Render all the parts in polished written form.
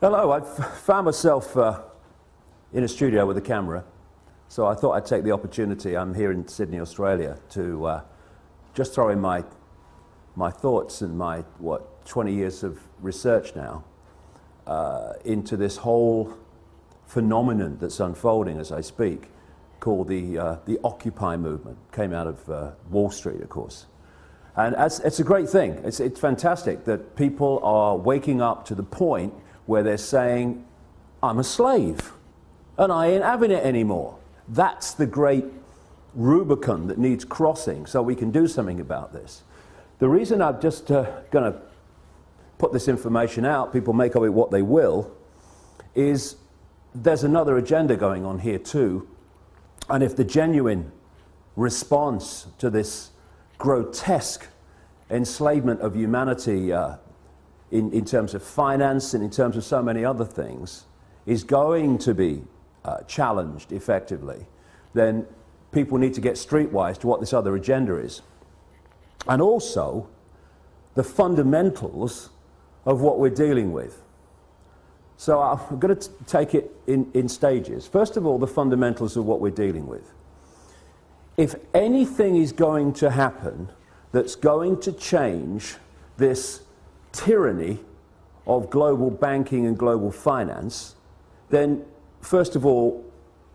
Hello, I found myself in a studio with a camera, so I thought I'd take the opportunity. I'm here in Sydney, Australia, to just throw in my thoughts and my, 20 years of research now into this whole phenomenon that's unfolding as I speak, called the Occupy movement. Came out of Wall Street, of course. And it's a great thing. It's fantastic that people are waking up to the point where they're saying, I'm a slave, and I ain't having it anymore. That's the great Rubicon that needs crossing so we can do something about this. The reason I'm just going to put this information out, people make of it what they will, is there's another agenda going on here too. And if the genuine response to this grotesque enslavement of humanity in terms of finance and in terms of so many other things is going to be challenged effectively, then people need to get streetwise to what this other agenda is. And also the fundamentals of what we're dealing with. So I'm going to take it in stages. First of all, the fundamentals of what we're dealing with. If anything is going to happen that's going to change this tyranny of global banking and global finance, then first of all,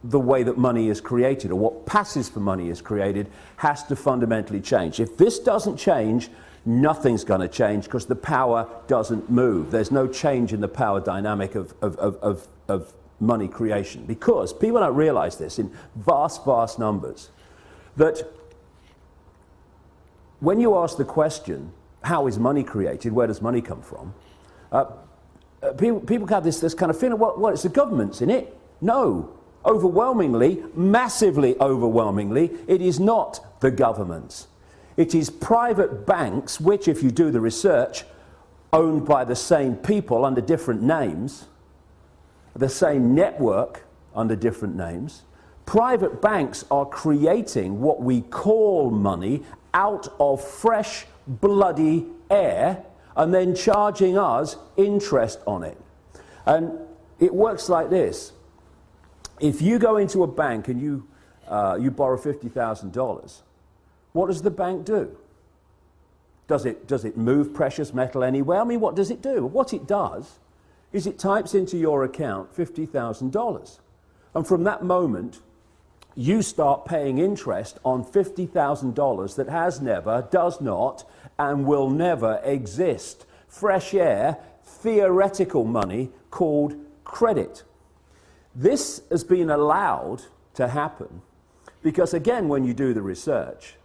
the way that money is created, or what passes for money is created, has to fundamentally change. If this doesn't change, nothing's going to change, because the power doesn't move. There's no change in the power dynamic of money creation, because people don't realize this in vast, vast numbers, that when you ask the question, how is money created, where does money come from, people have this kind of feeling, well, it's the government's in it. No. Overwhelmingly, massively overwhelmingly, it is not the government's. It is private banks, which, if you do the research, owned by the same people under different names, the same network under different names. Private banks are creating what we call money out of fresh, bloody air, and then charging us interest on it. And it works like this. If you go into a bank and you borrow $50,000, what does the bank do? Does it move precious metal anywhere? I mean, what does it do? What it does is it types into your account $50,000. And from that moment, you start paying interest on $50,000 that has never, does not, and will never exist. Fresh air, theoretical money called credit. This has been allowed to happen because, again, when you do the research,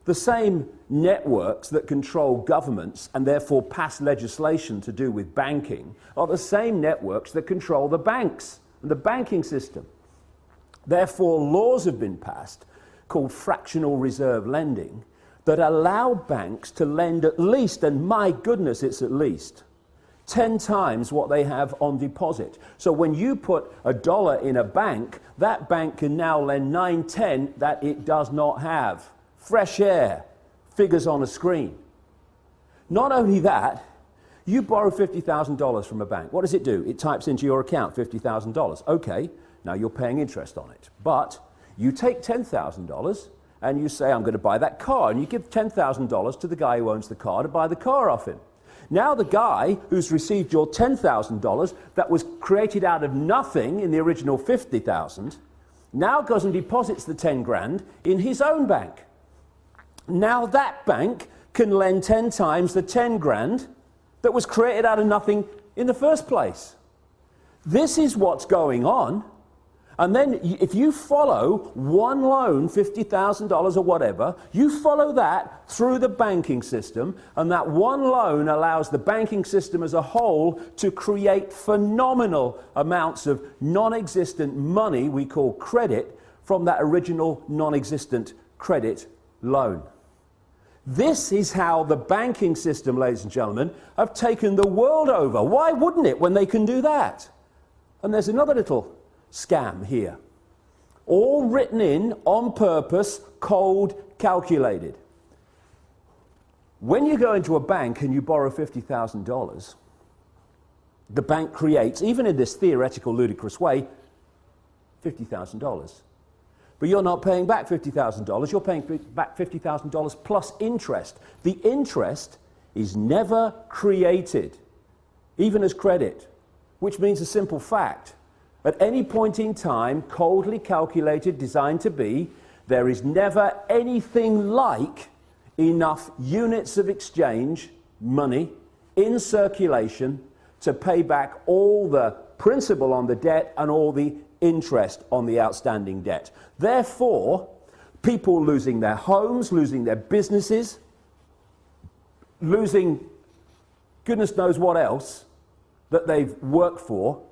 the same networks that control governments and therefore pass legislation to do with banking are the same networks that control the banks and the banking system. Therefore, laws have been passed called fractional reserve lending that allow banks to lend at least, and my goodness, it's at least, 10 times what they have on deposit. So when you put $1 in a bank, that bank can now lend 9/10 that it does not have. Fresh air, figures on a screen. Not only that, you borrow $50,000 from a bank. What does it do? It types into your account $50,000. Okay, now you're paying interest on it. But you take $10,000 and you say, I'm going to buy that car, and you give $10,000 to the guy who owns the car to buy the car off him. Now the guy who's received your $10,000 that was created out of nothing in the original $50,000 now goes and deposits the 10 grand in his own bank. Now that bank can lend 10 times the 10 grand that was created out of nothing in the first place. This is what's going on. And then if you follow one loan, $50,000 or whatever, you follow that through the banking system, and that one loan allows the banking system as a whole to create phenomenal amounts of non-existent money we call credit from that original non-existent credit loan. This is how the banking system, ladies and gentlemen, have taken the world over. Why wouldn't it when they can do that? And there's another little scam here. All written in on purpose, cold, calculated. When you go into a bank and you borrow $50,000, the bank creates, even in this theoretical, ludicrous way, $50,000. But you're not paying back $50,000, you're paying back $50,000 plus interest. The interest is never created, even as credit, which means a simple fact. At any point in time, coldly calculated, designed to be, there is never anything like enough units of exchange, money, in circulation to pay back all the principal on the debt and all the interest on the outstanding debt. Therefore, people losing their homes, losing their businesses, losing goodness knows what else that they've worked for,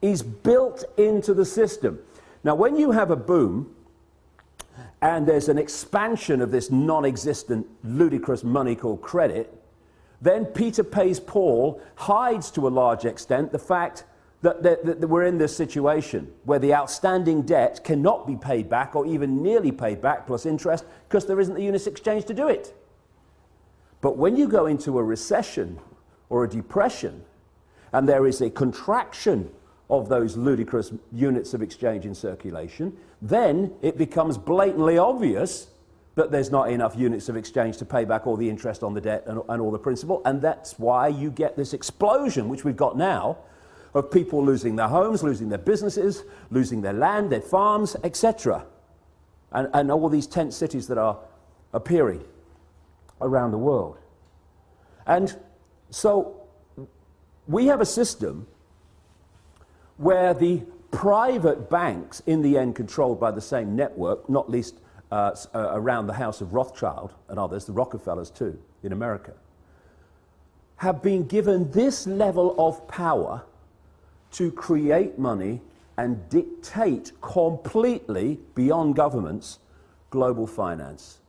is built into the system. Now, when you have a boom and there's an expansion of this non-existent, ludicrous money called credit, then Peter pays Paul hides to a large extent the fact that we're in this situation where the outstanding debt cannot be paid back or even nearly paid back plus interest because there isn't the units exchange to do it. But when you go into a recession or a depression and there is a contraction of those ludicrous units of exchange in circulation, then it becomes blatantly obvious that there's not enough units of exchange to pay back all the interest on the debt and all the principal, and that's why you get this explosion, which we've got now, of people losing their homes, losing their businesses, losing their land, their farms, etc. And all these tent cities that are appearing around the world. And so we have a system where the private banks, in the end controlled by the same network, not least around the house of Rothschild and others, the Rockefellers too, in America, have been given this level of power to create money and dictate completely, beyond governments, global finance.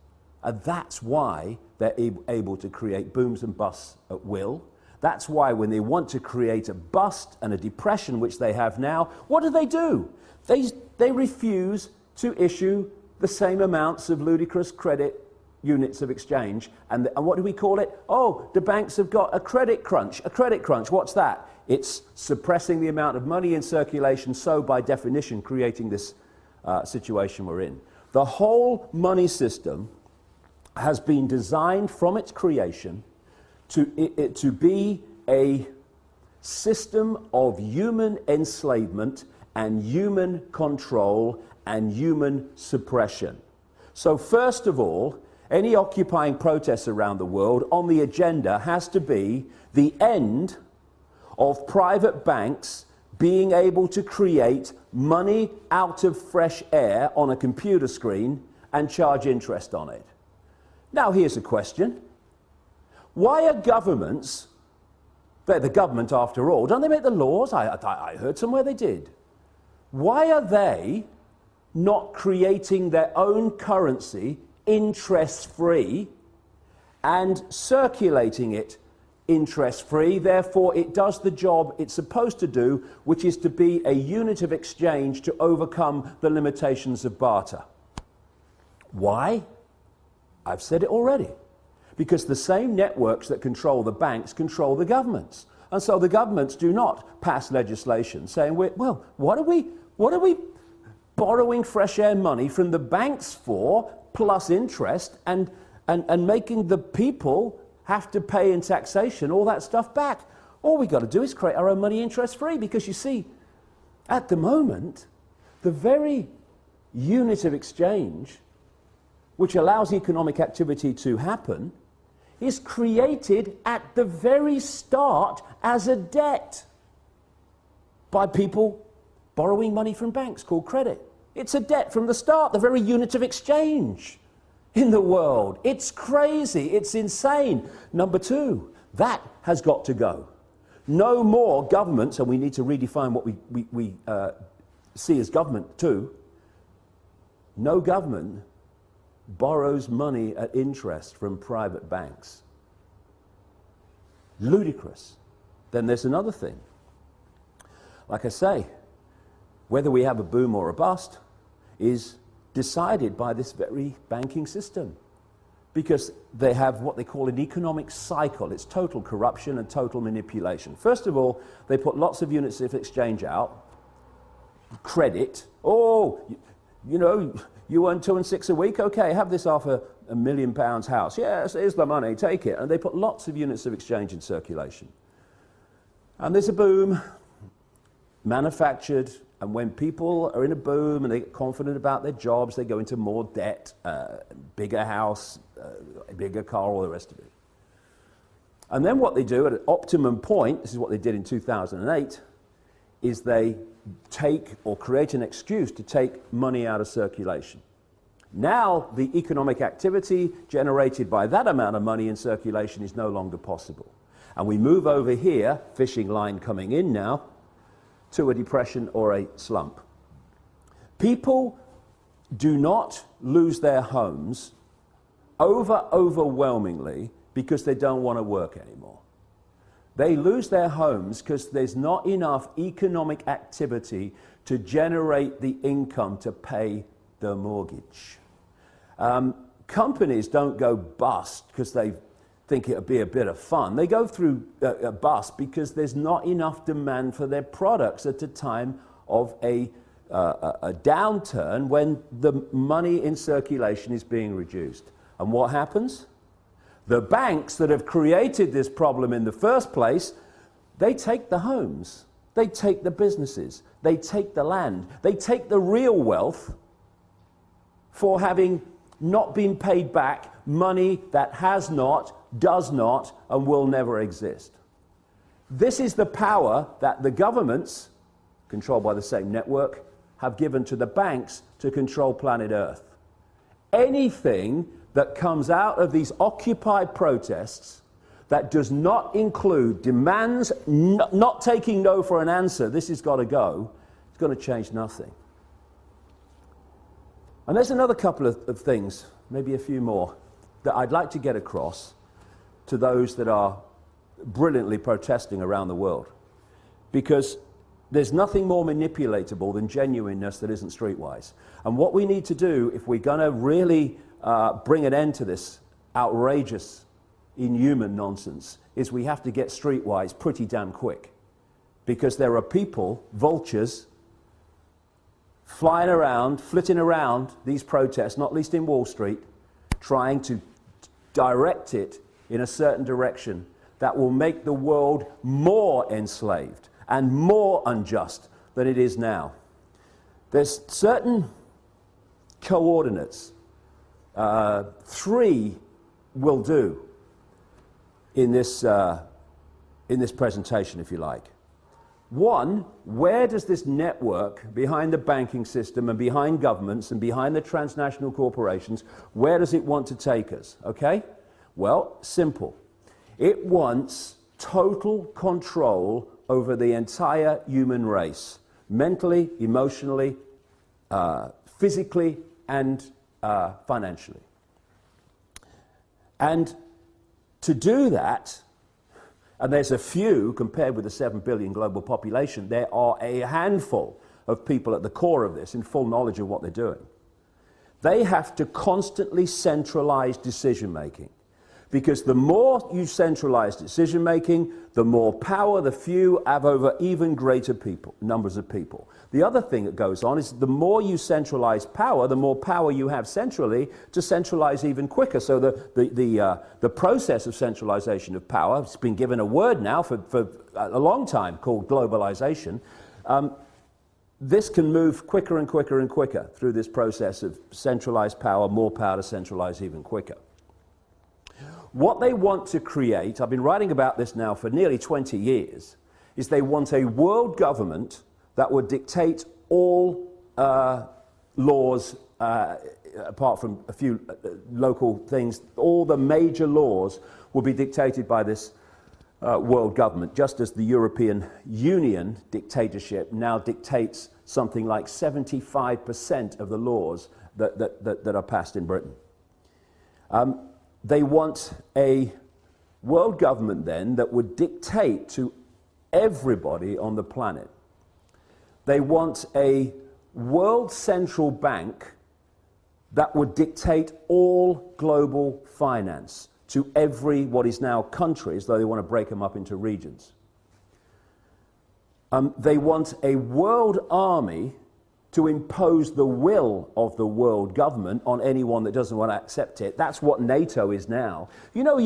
And that's why they're able to create booms and busts at will. That's why when they want to create a bust and a depression, which they have now, what do? They refuse to issue the same amounts of ludicrous credit units of exchange. And what do we call it? Oh, the banks have got a credit crunch. A credit crunch, what's that? It's suppressing the amount of money in circulation, so by definition creating this situation we're in. The whole money system has been designed from its creation to be a system of human enslavement and human control and human suppression. So first of all, any occupying protests around the world on the agenda has to be the end of private banks being able to create money out of fresh air on a computer screen and charge interest on it. Now here's a question. Why are governments, they're the government after all, don't they make the laws? I heard somewhere they did. Why are they not creating their own currency interest-free and circulating it interest-free? Therefore, it does the job it's supposed to do, which is to be a unit of exchange to overcome the limitations of barter. Why? I've said it already. Because the same networks that control the banks control the governments. And so the governments do not pass legislation saying, well, what are we borrowing fresh air money from the banks for, plus interest, and making the people have to pay in taxation all that stuff back? All we got to do is create our own money interest-free, because you see, at the moment, the very unit of exchange which allows economic activity to happen is created at the very start as a debt by people borrowing money from banks called credit. It's a debt from the start, the very unit of exchange in the world. It's crazy, it's insane. Number two, that has got to go. No more governments, and we need to redefine what we see as government too. No government borrows money at interest from private banks. Ludicrous. Then there's another thing. Like I say, whether we have a boom or a bust is decided by this very banking system. because they have what they call an economic cycle. It's total corruption and total manipulation. First of all, they put lots of units of exchange out, credit. Oh, you know, you earn 2 and 6 a week? Okay, have this off a £1 million house. Yes, here's the money, take it. And they put lots of units of exchange in circulation. And there's a boom, manufactured, and when people are in a boom and they get confident about their jobs, they go into more debt, bigger house, a bigger car, all the rest of it. And then what they do at an optimum point, this is what they did in 2008, is they take or create an excuse to take money out of circulation. Now the economic activity generated by that amount of money in circulation is no longer possible. And we move over here, fishing line coming in now, to a depression or a slump. People do not lose their homes overwhelmingly because they don't want to work anymore. They lose their homes because there's not enough economic activity to generate the income to pay the mortgage. Companies don't go bust because they think it would be a bit of fun. They go through a bust because there's not enough demand for their products at a time of a downturn when the money in circulation is being reduced. And what happens? The banks that have created this problem in the first place, they take the homes, they take the businesses, they take the land, they take the real wealth for having not been paid back money that has not, does not, and will never exist. This is the power that the governments, controlled by the same network, have given to the banks to control planet Earth. Anything that comes out of these Occupy protests that does not include demands, not taking no for an answer, this has got to go, it's going to change nothing. And there's another couple of things, maybe a few more, that I'd like to get across to those that are brilliantly protesting around the world. Because there's nothing more manipulatable than genuineness that isn't streetwise. And what we need to do, if we're going to really bring an end to this outrageous, inhuman nonsense, is we have to get streetwise pretty damn quick. Because there are people, vultures, flying around, flitting around these protests, not least in Wall Street, trying to direct it in a certain direction that will make the world more enslaved and more unjust than it is now. There's certain coordinates. 3 will do in this presentation, if you like. 1, where does this network behind the banking system and behind governments and behind the transnational corporations, where does it want to take us? Okay? Well, simple. It wants total control over the entire human race, mentally, emotionally, physically, and financially. And to do that, and there's a few, compared with the 7 billion global population, there are a handful of people at the core of this in full knowledge of what they're doing. They have to constantly centralize decision-making. Because the more you centralize decision-making, the more power the few have over even greater numbers of people. The other thing that goes on is the more you centralize power, the more power you have centrally to centralize even quicker. So the process of centralization of power, it's been given a word now for a long time called globalization. This can move quicker and quicker and quicker through this process of centralized power, more power to centralize even quicker. What they want to create, I've been writing about this now for nearly 20 years, is they want a world government that would dictate all laws, apart from a few local things. All the major laws will be dictated by this world government, just as the European Union dictatorship now dictates something like 75% of the laws that are passed in Britain. They want a world government then that would dictate to everybody on the planet. They want a world central bank that would dictate all global finance to every what is now countries, though they want to break them up into regions. They want a world army to impose the will of the world government on anyone that doesn't want to accept it. That's what NATO is now. You know,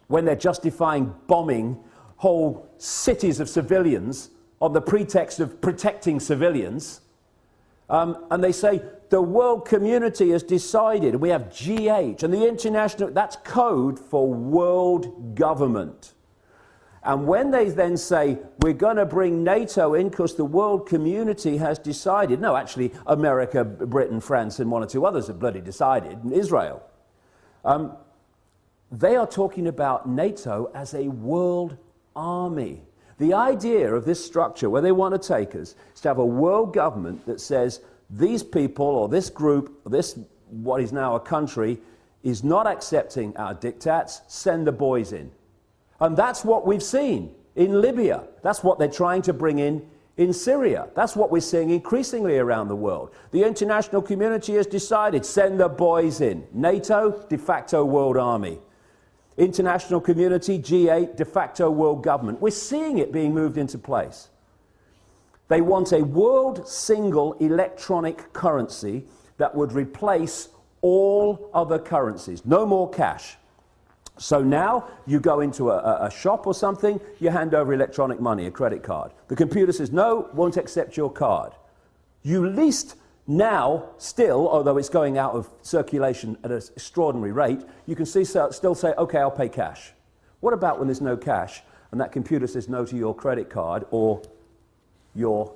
when they're justifying bombing whole cities of civilians on the pretext of protecting civilians, and they say the world community has decided, and we have GH, and the international, that's code for world government. And when they then say, we're going to bring NATO in because the world community has decided, no, actually, America, Britain, France, and one or two others have bloody decided, and Israel. They are talking about NATO as a world army. The idea of this structure, where they want to take us, is to have a world government that says, these people, or this group, or this, what is now a country, is not accepting our diktats, send the boys in. And that's what we've seen in Libya. That's what they're trying to bring in Syria. That's what we're seeing increasingly around the world. The international community has decided, send the boys in. NATO, de facto world army. International community, G8, de facto world government. We're seeing it being moved into place. They want a world single electronic currency that would replace all other currencies. No more cash. So now you go into a shop or something, you hand over electronic money, a credit card. The computer says, no, won't accept your card. You least now, still, although it's going out of circulation at an extraordinary rate, you can still say, okay, I'll pay cash. What about when there's no cash and that computer says no to your credit card or your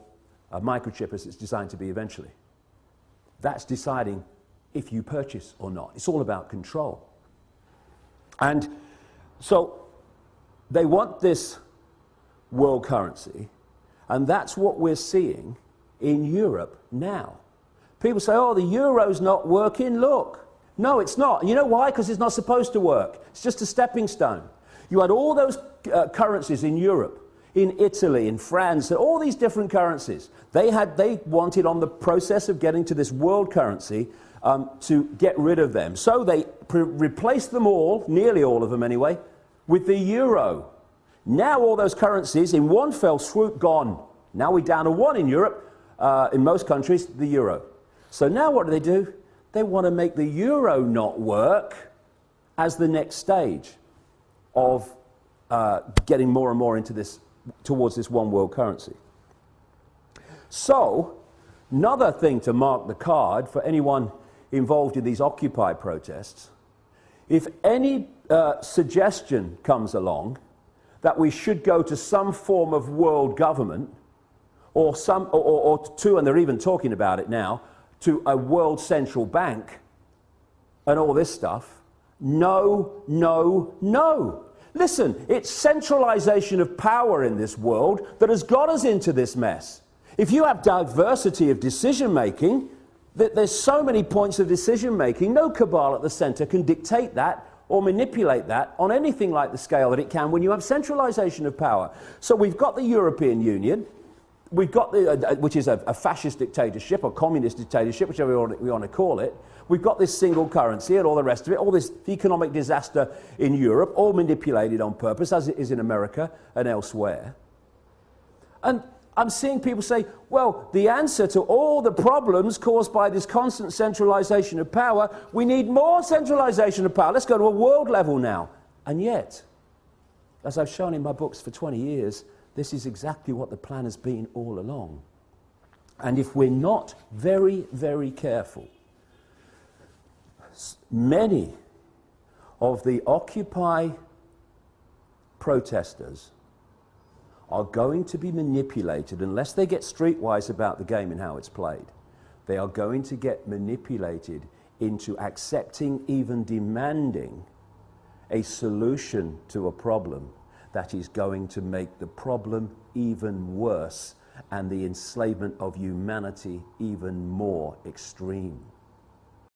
microchip as it's designed to be eventually? That's deciding if you purchase or not. It's all about control. And so they want this world currency, and that's what we're seeing in Europe now. People say, oh, the euro's not working. Look. No, it's not. And you know why? Because it's not supposed to work. It's just a stepping stone. You had all those currencies in Europe, in Italy, in France, and all these different currencies. They wanted on the process of getting to this world currency to get rid of them. So they replaced them all, nearly all of them anyway, with the euro. Now all those currencies in one fell swoop gone. Now we're down to one in Europe, in most countries, the euro. So now what do? They want to make the euro not work as the next stage of getting more and more into this, towards this one world currency. So, another thing to mark the card for anyone involved in these Occupy protests, if any suggestion comes along that we should go to some form of world government, or to, and they're even talking about it now, to a world central bank and all this stuff, no, no, no. Listen, it's centralization of power in this world that has got us into this mess. If you have diversity of decision making, there's so many points of decision making, no cabal at the center can dictate that or manipulate that on anything like the scale that it can when you have centralization of power. So we've got the European Union, we've got which is a fascist dictatorship or communist dictatorship, whichever we want to call it. We've got this single currency and all the rest of it, all this economic disaster in Europe, all manipulated on purpose, as it is in America and elsewhere. And I'm seeing people say, well, the answer to all the problems caused by this constant centralization of power, we need more centralization of power. Let's go to a world level now. And yet, as I've shown in my books for 20 years, this is exactly what the plan has been all along. And if we're not very, very careful, many of the Occupy protesters are going to be manipulated, unless they get streetwise about the game and how it's played. They are going to get manipulated into accepting, even demanding, a solution to a problem that is going to make the problem even worse and the enslavement of humanity even more extreme.